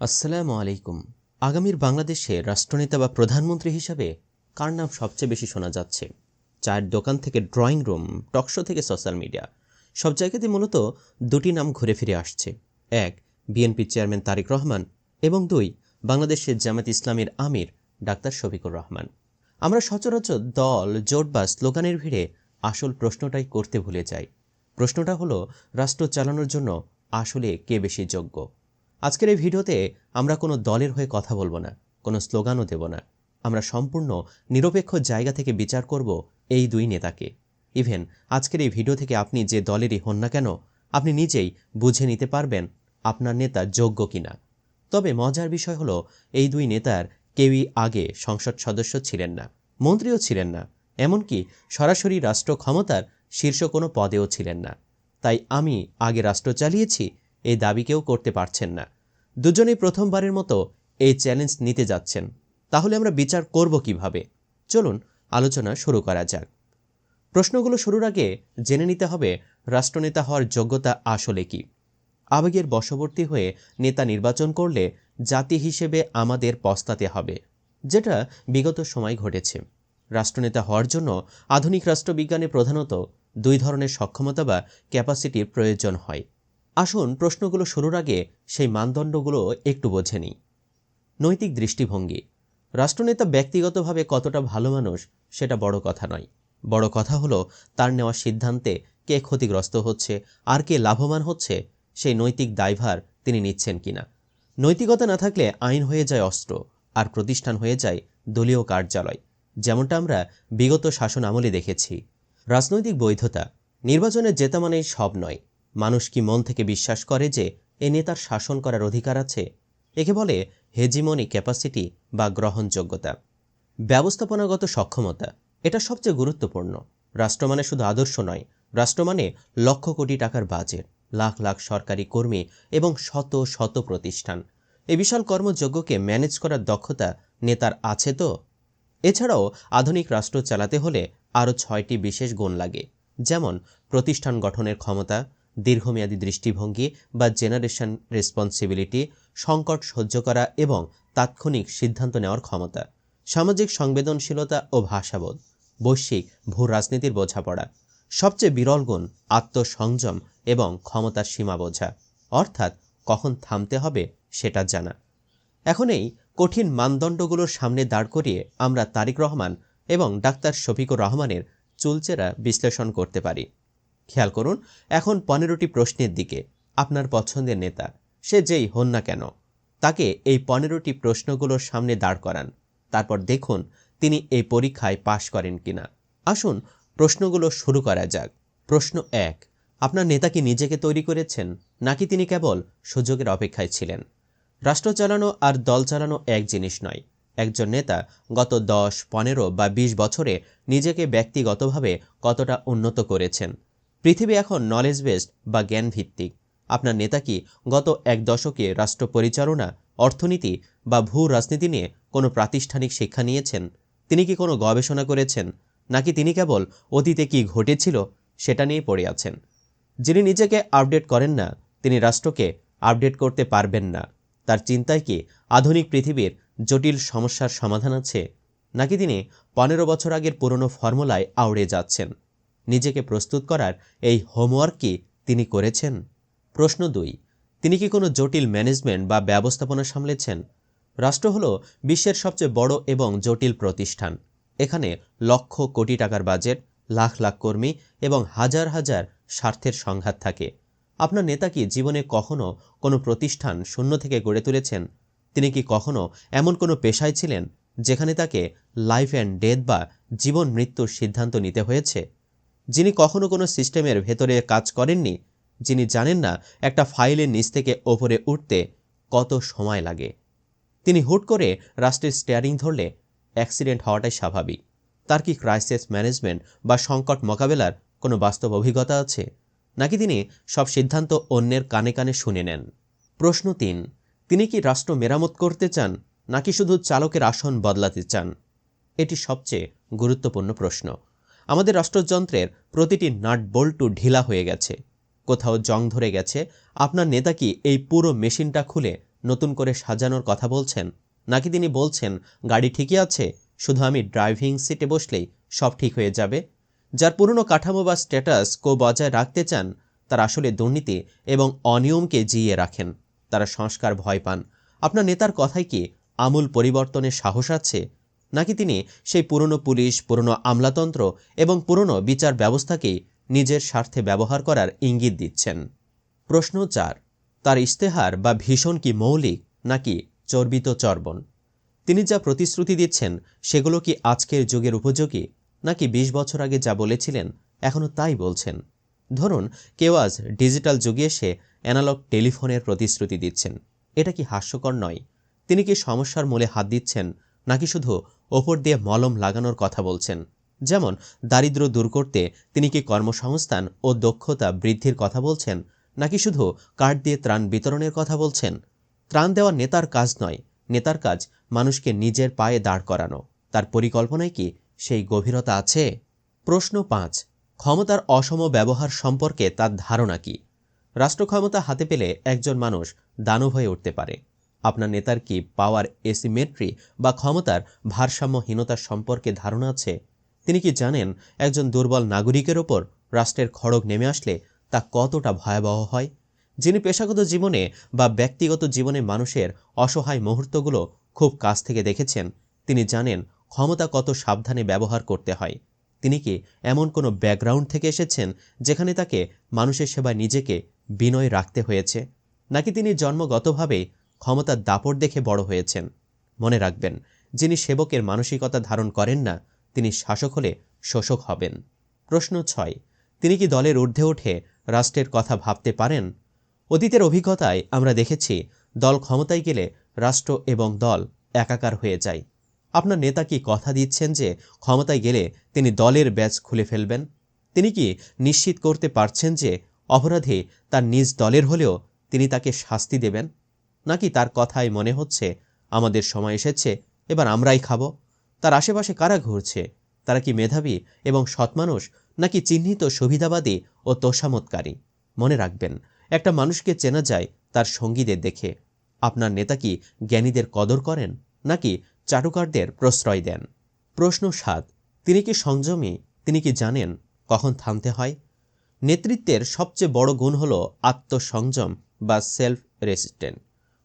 আসসালামু আলাইকুম। আগামীর বাংলাদেশে রাষ্ট্রনেতা বা প্রধানমন্ত্রী হিসাবে কার নাম সবচেয়ে বেশি শোনা যাচ্ছে? চায়ের দোকান থেকে ড্রয়িং রুম, টকশো থেকে সোশ্যাল মিডিয়া, সব জায়গাতে মূলত দুটি নাম ঘুরে ফিরে আসছে। এক, বিএনপি চেয়ারম্যান তারেক রহমান এবং দুই, বাংলাদেশের জামায়াত ইসলামীর আমির ডাক্তার শফিকুর রহমান। আমরা সচরাচর দল, জোট বা স্লোগানের ভিড়ে আসল প্রশ্নটাই করতে ভুলে যাই। প্রশ্নটা হলো, রাষ্ট্র চালানোর জন্য আসলে কে বেশি যোগ্য? আজকের এই ভিডিওতে আমরা কোনো দলের হয়ে কথা বলবো না, কোনো স্লোগানও দেব না। আমরা সম্পূর্ণ নিরপেক্ষ জায়গা থেকে বিচার করব এই দুই নেতাকে। ইভেন আজকের এই ভিডিও থেকে আপনি যে দলেরই হন না কেন, আপনি নিজেই বুঝে নিতে পারবেন আপনার নেতা যোগ্য কিনা। তবে মজার বিষয় হলো, এই দুই নেতার কেউই আগে সংসদ সদস্য ছিলেন না, মন্ত্রীও ছিলেন না, এমনকি সরাসরি রাষ্ট্র ক্ষমতার শীর্ষ কোনো পদেও ছিলেন না। তাই আমি আগে রাষ্ট্র চালিয়েছি এই দাবি কেউ করতে পারছেন না। দুজনেই প্রথমবারের মতো এই চ্যালেঞ্জ নিতে যাচ্ছেন। তাহলে আমরা বিচার করব কিভাবে? চলুন আলোচনা শুরু করা যাক। প্রশ্নগুলো শুরুর আগে জেনে নিতে হবে রাষ্ট্রনেতা হওয়ার যোগ্যতা আসলে কি। আবেগের বশবর্তী হয়ে নেতা নির্বাচন করলে জাতি হিসেবে আমাদের পস্তাতে হবে, যেটা বিগত সময় ঘটেছে। রাষ্ট্রনেতা হওয়ার জন্য আধুনিক রাষ্ট্রবিজ্ঞানে প্রধানত দুই ধরনের সক্ষমতা বা ক্যাপাসিটির প্রয়োজন হয়। আসুন প্রশ্নগুলো শুরুর আগে সেই মানদণ্ডগুলো একটু বোঝে নিই। নৈতিক দৃষ্টিভঙ্গি। রাষ্ট্রনেতা ব্যক্তিগতভাবে কতটা ভালো মানুষ সেটা বড় কথা নয়। বড় কথা হলো তার নেওয়া সিদ্ধান্তে কে ক্ষতিগ্রস্ত হচ্ছে আর কে লাভবান হচ্ছে, সেই নৈতিক দায়ভার তিনি নিচ্ছেন কিনা। নৈতিকতা না থাকলে আইন হয়ে যায় অস্ত্র, আর প্রতিষ্ঠান হয়ে যায় দলীয় কার্যালয়, যেমনটা আমরা বিগত শাসন আমলে দেখেছি। রাজনৈতিক বৈধতা। নির্বাচনে জেতা মানেই সব নয়। মানুষ কি মন থেকে বিশ্বাস করে যে এ নেতার শাসন করার অধিকার আছে? একে বলে হেজিমনি ক্যাপাসিটি বা গ্রহণযোগ্যতা। ব্যবস্থাপনাগত সক্ষমতা, এটা সবচেয়ে গুরুত্বপূর্ণ। রাষ্ট্র মানে শুধু আদর্শ নয়, রাষ্ট্র মানে লক্ষ কোটি টাকার বাজেট, লাখ লাখ সরকারি কর্মী এবং শত শত প্রতিষ্ঠান। এই বিশাল কর্মযজ্ঞকে ম্যানেজ করার দক্ষতা নেতার আছে তো? এছাড়াও আধুনিক রাষ্ট্র চালাতে হলে আরও 6টি বিশেষ গুণ লাগে, যেমন প্রতিষ্ঠান গঠনের ক্ষমতা, দীর্ঘমেয়াদী দৃষ্টিভঙ্গি বা জেনারেশন রেসপন্সিবিলিটি, সংকট সহ্য করা এবং তাৎক্ষণিক সিদ্ধান্ত নেওয়ার ক্ষমতা, সামাজিক সংবেদনশীলতা ও ভাষাবোধ, বৈশ্বিক ভূ রাজনীতির বোঝাপড়া। সবচেয়ে বিরল গুণ আত্মসংযম এবং ক্ষমতার সীমা বোঝা, অর্থাৎ কখন থামতে হবে সেটা জানা। এখন এই কঠিন মানদণ্ডগুলোর সামনে দাঁড় করিয়ে আমরা তারেক রহমান এবং ডাক্তার শফিকুর রহমানের চুলচেরা বিশ্লেষণ করতে পারি। খেয়াল করুন এখন 15টি প্রশ্নের দিকে। আপনার পছন্দের নেতা, সে যেই হন না কেন, তাকে এই 15টি প্রশ্নগুলোর সামনে দাঁড় করান। তারপর দেখুন তিনি এই পরীক্ষায় পাশ করেন কিনা। আসুন প্রশ্নগুলো শুরু করা যাক। প্রশ্ন 1, আপনার নেতা কি নিজেকে তৈরি করেছেন, নাকি তিনি কেবল সুযোগের অপেক্ষায় ছিলেন? রাষ্ট্র চালানো আর দল চালানো এক জিনিস নয়। একজন নেতা গত 10, 15 বা 20 বছরে নিজেকে ব্যক্তিগতভাবে কতটা উন্নত করেছেন। পৃথিবী এখন নলেজ বেসড বা জ্ঞান ভিত্তিক। আপনার নেতা কি গত এক দশকে রাষ্ট্র পরিচালনা, অর্থনীতি বা ভূ রাজনীতি নিয়ে কোনো প্রাতিষ্ঠানিক শিক্ষা নিয়েছেন? তিনি কি কোনো গবেষণা করেছেন, নাকি তিনি কেবল অতীতে কি ঘটেছিল সেটা নিয়ে পড়ে আছেন? যিনি নিজেকে আপডেট করেন না, তিনি রাষ্ট্রকে আপডেট করতে পারবেন না। তার চিন্তায় কি আধুনিক পৃথিবীর জটিল সমস্যার সমাধান আছে, নাকি তিনি 15 বছর আগের পুরনো ফর্মুলায় আউড়ে যাচ্ছেন? নিজেকে প্রস্তুত করার এই হোমওয়ার্ক কি তিনি করেছেন? প্রশ্ন 2, তিনি কি কোনো জটিল ম্যানেজমেন্ট বা ব্যবস্থাপনা সামলেছেন? রাষ্ট্র হলো বিশ্বের সবচেয়ে বড় এবং জটিল প্রতিষ্ঠান। এখানে লক্ষ কোটি টাকার বাজেট, লাখ লাখ কর্মী এবং হাজার হাজার স্বার্থের সংঘাত থাকে। আপনার নেতা কি জীবনে কখনো কোনো প্রতিষ্ঠান শূন্য থেকে গড়ে তুলেছেন? তিনি কি কখনো এমন কোনো পেশায় ছিলেন যেখানে তাকে লাইফ অ্যান্ড ডেথ বা জীবন মৃত্যুর সিদ্ধান্ত নিতে হয়েছে? যিনি কখনো কোনো সিস্টেমের ভেতরে কাজ করেননি, যিনি জানেন না একটা ফাইলের নিচ থেকে ওপরে উঠতে কত সময় লাগে। তিনি হুট করে রাষ্ট্রের স্টিয়ারিং ধরলে অ্যাক্সিডেন্ট হওয়াটাই স্বাভাবিক। তার কি ক্রাইসিস ম্যানেজমেন্ট বা সংকট মোকাবেলার কোনো বাস্তব অভিজ্ঞতা আছে, নাকি তিনি সব সিদ্ধান্ত অন্যের কানে কানে শুনে নেন? প্রশ্ন 3, তিনি কি রাষ্ট্র মেরামত করতে চান, নাকি শুধু চালকের আসন বদলাতে চান? এটি সবচেয়ে গুরুত্বপূর্ণ প্রশ্ন। আমাদের রাষ্ট্রযন্ত্রের প্রতিটি নাট বল্টু ঢিলা হয়ে গেছে, কোথাও জং ধরে গেছে। আপনার নেতা কি এই পুরো মেশিনটা খুলে নতুন করে সাজানোর কথা বলছেন, নাকি তিনি বলছেন গাড়ি ঠিকই আছে, শুধু আমি ড্রাইভিং সিটে বসলেই সব ঠিক হয়ে যাবে? যার পুরনো কাঠামো বা স্ট্যাটাস কো বজায় রাখতে চান, তারা আসলে দুর্নীতি এবং অনিয়মকে জিইয়ে রাখেন। তারা সংস্কার ভয় পান। আপনার নেতার কথায় কি আমূল পরিবর্তনের সাহস আছে, নাকি তিনি সেই পুরনো পুলিশ, পুরনো আমলাতন্ত্র এবং পুরনো বিচার ব্যবস্থাকেই নিজের স্বার্থে ব্যবহার করার ইঙ্গিত দিচ্ছেন? প্রশ্ন 4, তার ইশতেহার বা ভীষণ কি মৌলিক, নাকি চর্বিত চর্বণ? তিনি যা প্রতিশ্রুতি দিচ্ছেন সেগুলো কি আজকের যুগের উপযোগী, নাকি ২০ বছর আগে যা বলেছিলেন এখনও তাই বলছেন? ধরুন কেউ আজ ডিজিটাল যুগে এসে অ্যানালগ টেলিফোনের প্রতিশ্রুতি দিচ্ছেন। এটা কি হাস্যকর নয়? তিনি কি সমস্যার মূলে হাত দিচ্ছেন, নাকি শুধু ওপর দিয়ে মলম লাগানোর কথা বলছেন? যেমন দারিদ্র্য দূর করতে তিনি কি কর্মসংস্থান ও দক্ষতা বৃদ্ধির কথা বলছেন, নাকি শুধু কার্ড দিয়ে ত্রাণ বিতরণের কথা বলছেন? ত্রাণ দেওয়া নেতার কাজ নয়, নেতার কাজ মানুষকে নিজের পায়ে দাঁড় করানো। তার পরিকল্পনায় কি সেই গভীরতা আছে? প্রশ্ন 5, ক্ষমতার অসম ব্যবহার সম্পর্কে তার ধারণা কি? রাষ্ট্র ক্ষমতা হাতে পেলে একজন মানুষ দানব হয়ে উঠতে পারে। আপনার নেতার কি পাওয়ার এসিমেট্রি বা ক্ষমতার ভারসাম্যহীনতার সম্পর্কে ধারণা আছে? তিনি কি জানেন একজন দুর্বল নাগরিকের ওপর রাষ্ট্রের খড়গ নেমে আসলে তা কতটা ভয়াবহ হয়? যিনি পেশাগত জীবনে বা ব্যক্তিগত জীবনে মানুষের অসহায় মুহূর্তগুলো খুব কাছ থেকে দেখেছেন, তিনি জানেন ক্ষমতা কত সাবধানে ব্যবহার করতে হয়। তিনি কি এমন কোনো ব্যাকগ্রাউন্ড থেকে এসেছেন যেখানে তাকে মানুষের সেবায় নিজেকে বিনয় রাখতে হয়েছে, নাকি তিনি জন্মগতভাবেই ক্ষমতার দাপট দেখে বড় হয়েছেন? মনে রাখবেন, যিনি সেবকের মানসিকতা ধারণ করেন না, তিনি শাসক হলে শোষক হবেন। প্রশ্ন 6, তিনি কি দলের ঊর্ধ্বে উঠে রাষ্ট্রের কথা ভাবতে পারেন? অতীতের অভিজ্ঞতায় আমরা দেখেছি দল ক্ষমতায় গেলে রাষ্ট্র এবং দল একাকার হয়ে যায়। আপনার নেতা কি কথা দিচ্ছেন যে ক্ষমতায় গেলে তিনি দলের ব্যাজ খুলে ফেলবেন? তিনি কি নিশ্চিত করতে পারছেন যে অপরাধী তার নিজ দলের হলেও তিনি তাকে শাস্তি দেবেন? নাকি তার কথায় মনে হচ্ছে আমাদের সময় এসেছে, এবার আমরাই খাবো? তার আশেপাশে কারা ঘুরছে? তারা কি মেধাবী এবং সৎ মানুষ, নাকি চিহ্নিত সুবিধাবাদী ও তোষামতকারী? মনে রাখবেন, একটা মানুষকে চেনা যায় তার সঙ্গীদের দেখে। আপনার নেতা কি জ্ঞানীদের কদর করেন, নাকি চাটুকারদের প্রশ্রয় দেন? প্রশ্ন 7, তিনি কি সংযমী? তিনি কি জানেন কখন থামতে হয়? নেতৃত্বের সবচেয়ে বড় গুণ হল আত্মসংযম বা সেলফ রেসিস্টেন্ট।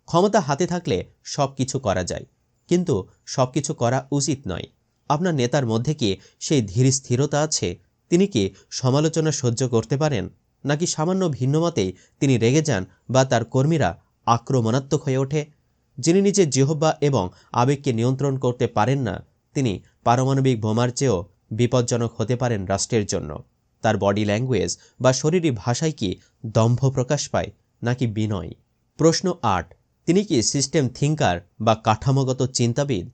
ক্ষমতা হাতে থাকলে সব কিছু করা যায়, কিন্তু সব কিছু করা উচিত নয়। আপনার নেতার মধ্যে কি সেই ধীর স্থিরতা আছে? তিনি কি সমালোচনা সহ্য করতে পারেন, নাকি সামান্য ভিন্নমতেই তিনি রেগে যান বা তার কর্মীরা আক্রমণাত্মক হয়ে ওঠে? যিনি নিজের জিহ্বা এবং আবেগকে নিয়ন্ত্রণ করতে পারেন না, তিনি পারমাণবিক বোমার চেয়েও বিপজ্জনক হতে পারেন রাষ্ট্রের জন্য। তার বডি ল্যাঙ্গুয়েজ বা শরীরী ভাষায় কি দম্ভ প্রকাশ পায়, নাকি বিনয়? প্রশ্ন 8, তিনি কি সিস্টেম থিঙ্কার বা কাঠামোগত চিন্তাবিদ?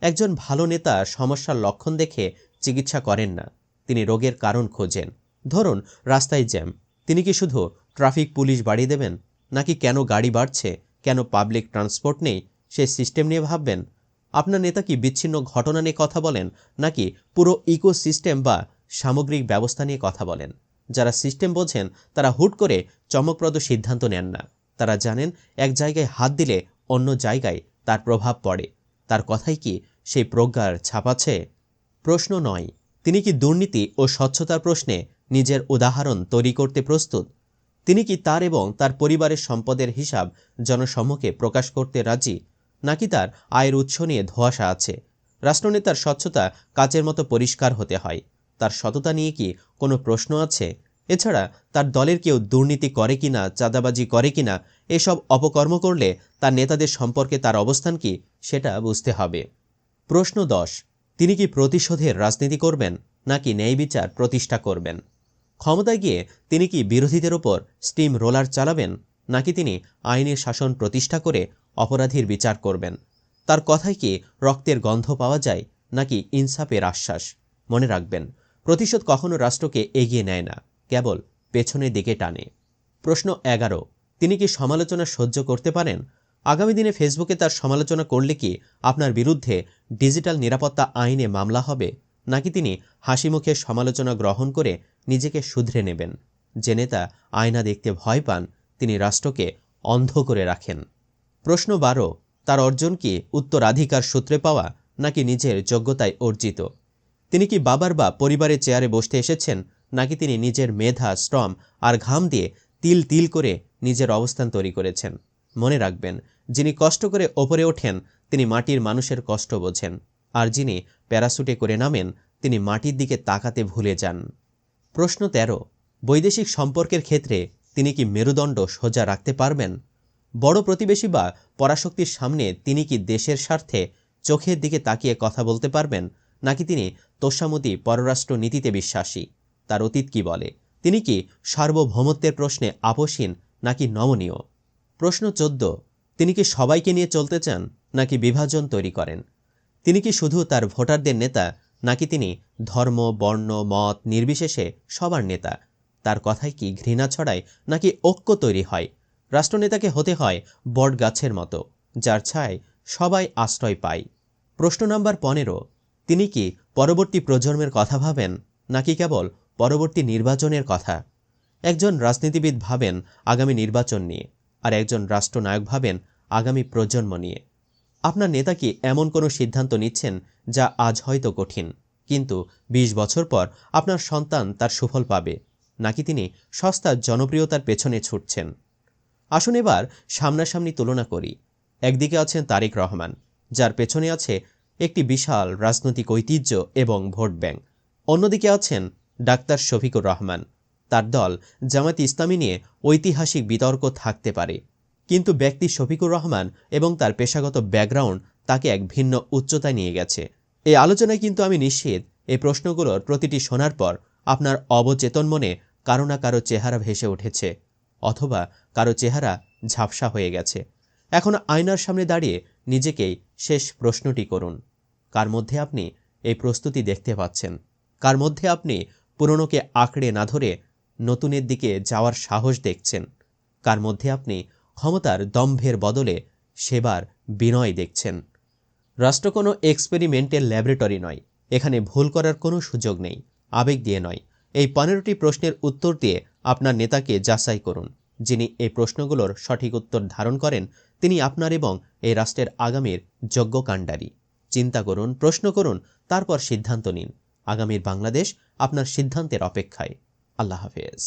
একজন ভালো নেতা সমস্যার লক্ষণ দেখে চিকিৎসা করেন না, তিনি রোগের কারণ খোঁজেন। ধরুন রাস্তায় জ্যাম, তিনি কি শুধু ট্রাফিক পুলিশ বাড়িয়ে দেবেন, নাকি কেন গাড়ি বাড়ছে, কেন পাবলিক ট্রান্সপোর্ট নেই সেই সিস্টেম নিয়ে ভাববেন? আপনার নেতা কি বিচ্ছিন্ন ঘটনা নিয়ে কথা বলেন, নাকি পুরো ইকোসিস্টেম বা সামগ্রিক ব্যবস্থা নিয়ে কথা বলেন? যারা সিস্টেম বোঝেন তারা হুট করে চমকপ্রদ সিদ্ধান্ত নেন না। তারা জানেন এক জায়গায় হাত দিলে অন্য জায়গায় তার প্রভাব পড়ে। তার কথাই কি সেই প্রজ্ঞার ছাপ আছে? প্রশ্ন 9, তিনি কি দুর্নীতি ও স্বচ্ছতার প্রশ্নে নিজের উদাহরণ তৈরি করতে প্রস্তুত? তিনি কি তার এবং তার পরিবারের সম্পদের হিসাব জনসম্মুখে প্রকাশ করতে রাজি, নাকি তার আয়ের উৎস নিয়ে ধোঁয়াশা আছে? রাষ্ট্রনেতার স্বচ্ছতা কাচের মতো পরিষ্কার হতে হয়। তার সততা নিয়ে কি কোনো প্রশ্ন আছে? এছাড়া তার দলের কেউ দুর্নীতি করে কিনা, চাঁদাবাজি করে কিনা, এসব অপকর্ম করলে তার নেতাদের সম্পর্কে তার অবস্থান কি সেটা বুঝতে হবে। প্রশ্ন 10, তিনি কি প্রতিশোধের রাজনীতি করবেন, নাকি ন্যায় বিচার প্রতিষ্ঠা করবেন? ক্ষমতায় গিয়ে তিনি কি বিরোধীদের ওপর স্টিম রোলার চালাবেন, নাকি তিনি আইনের শাসন প্রতিষ্ঠা করে অপরাধীর বিচার করবেন? তার কথায় কি রক্তের গন্ধ পাওয়া যায়, নাকি ইনসাফের আশ্বাস? মনে রাখবেন, প্রতিশোধ কখনো রাষ্ট্রকে এগিয়ে নেয় না, কেবল পেছনের দিকে টানে। প্রশ্ন 11, তিনি কি সমালোচনা সহ্য করতে পারেন? আগামী দিনে ফেসবুকে তার সমালোচনা করলে কি আপনার বিরুদ্ধে ডিজিটাল নিরাপত্তা আইনে মামলা হবে, নাকি তিনি হাসিমুখে সমালোচনা গ্রহণ করে নিজেকে শুধরে নেবেন? যে নেতা আয়না দেখতে ভয় পান, তিনি রাষ্ট্রকে অন্ধ করে রাখেন। প্রশ্ন 12, তার অর্জন কি উত্তরাধিকার সূত্রে পাওয়া নাকি নিজের যোগ্যতায় অর্জিত? তিনি কি বাবার বা পরিবারের চেয়ারে বসতে এসেছেন, নাকি তিনি নিজের মেধা, শ্রম আর ঘাম দিয়ে তিল তিল করে নিজের অবস্থান তৈরি করেছেন? মনে রাখবেন, যিনি কষ্ট করে ওপরে ওঠেন তিনি মাটির মানুষের কষ্ট বোঝেন, আর যিনি প্যারাসুটে করে নামেন তিনি মাটির দিকে তাকাতে ভুলে যান। প্রশ্ন 13, বৈদেশিক সম্পর্কের ক্ষেত্রে তিনি কি মেরুদণ্ড সোজা রাখতে পারবেন? বড় প্রতিবেশী বা পরাশক্তির সামনে তিনি কি দেশের স্বার্থে চোখের দিকে তাকিয়ে কথা বলতে পারবেন, নাকি তিনি তোষামতি পররাষ্ট্র নীতিতে বিশ্বাসী? তার অতীত কি বলে? তিনি কি সার্বভৌমত্বের প্রশ্নে আপোষহীন নাকি নমনীয়? প্রশ্ন 14, তিনি কি সবাইকে নিয়ে চলতে চান নাকি বিভাজন তৈরি করেন? তিনি কি শুধু তার ভোটারদের নেতা, নাকি তিনি ধর্ম, বর্ণ, মত নির্বিশেষে সবার নেতা? তার কথায় কি ঘৃণা ছড়ায় নাকি ঐক্য তৈরি হয়? রাষ্ট্রনেতাকে হতে হয় বট গাছের মতো, যার ছায় সবাই আশ্রয় পায়। প্রশ্ন নাম্বার 15, তিনি কি পরবর্তী প্রজন্মের কথা ভাবেন নাকি কেবল পরবর্তী নির্বাচনের কথা? একজন রাজনীতিবিদ ভাবেন আগামী নির্বাচন নিয়ে, আর একজন রাষ্ট্রনায়ক ভাবেন আগামী প্রজন্ম নিয়ে। আপনার নেতা কি এমন কোনো সিদ্ধান্ত নিচ্ছেন যা আজ হয়তো কঠিন, কিন্তু 20 বছর পর আপনার সন্তান তার সুফল পাবে, নাকি তিনি সস্তা জনপ্রিয়তার পেছনে ছুটছেন? আসুন এবার সামনাসামনি তুলনা করি। একদিকে আছেন তারেক রহমান, যার পেছনে আছে একটি বিশাল রাজনৈতিক ঐতিহ্য এবং ভোট ব্যাংক। অন্যদিকে আছেন ডাক্তার শফিকুর রহমান, তার দল জামায়াতে ইসলামী নিয়ে ঐতিহাসিক বিতর্ক থাকতে পারে, কিন্তু ব্যক্তি শফিকুর রহমান এবং তার পেশাগত ব্যাকগ্রাউন্ড তাকে এক ভিন্ন উচ্চতায় নিয়ে গেছে। এই আলোচনায় কিন্তু আমি নিশ্চিত এই প্রশ্নগুলোর প্রতিটি শোনার পর আপনার অবচেতন মনে কারো না কারো চেহারা ভেসে উঠেছে, অথবা কারো চেহারা ঝাপসা হয়ে গেছে। এখন আয়নার সামনে দাঁড়িয়ে নিজেকেই শেষ প্রশ্নটি করুন, কার মধ্যে আপনি এই প্রস্তুতি দেখতে পাচ্ছেন? কার মধ্যে আপনি পুরনোকে আঁকড়ে না ধরে নতুনের দিকে যাওয়ার সাহস দেখছেন? কার মধ্যে আপনি ক্ষমতার দম্ভের বদলে সেবার বিনয় দেখছেন? রাষ্ট্র কোনো এক্সপেরিমেন্টাল ল্যাবরেটরি নয়। এখানে ভুল করার কোনো সুযোগ নেই, আবেগ দিয়ে নয়। এই 15টি প্রশ্নের উত্তর দিয়ে আপনার নেতাকে যাচাই করুন। যিনি এই প্রশ্নগুলোর সঠিক উত্তর ধারণ করেন তিনি আপনার এবং এই রাষ্ট্রের আগামীর যোগ্য কাণ্ডারি। চিন্তা করুন, প্রশ্ন করুন, তারপর সিদ্ধান্ত নিন। আগামীর বাংলাদেশ আপনার সিদ্ধান্তের অপেক্ষায়। আল্লাহ হাফেজ।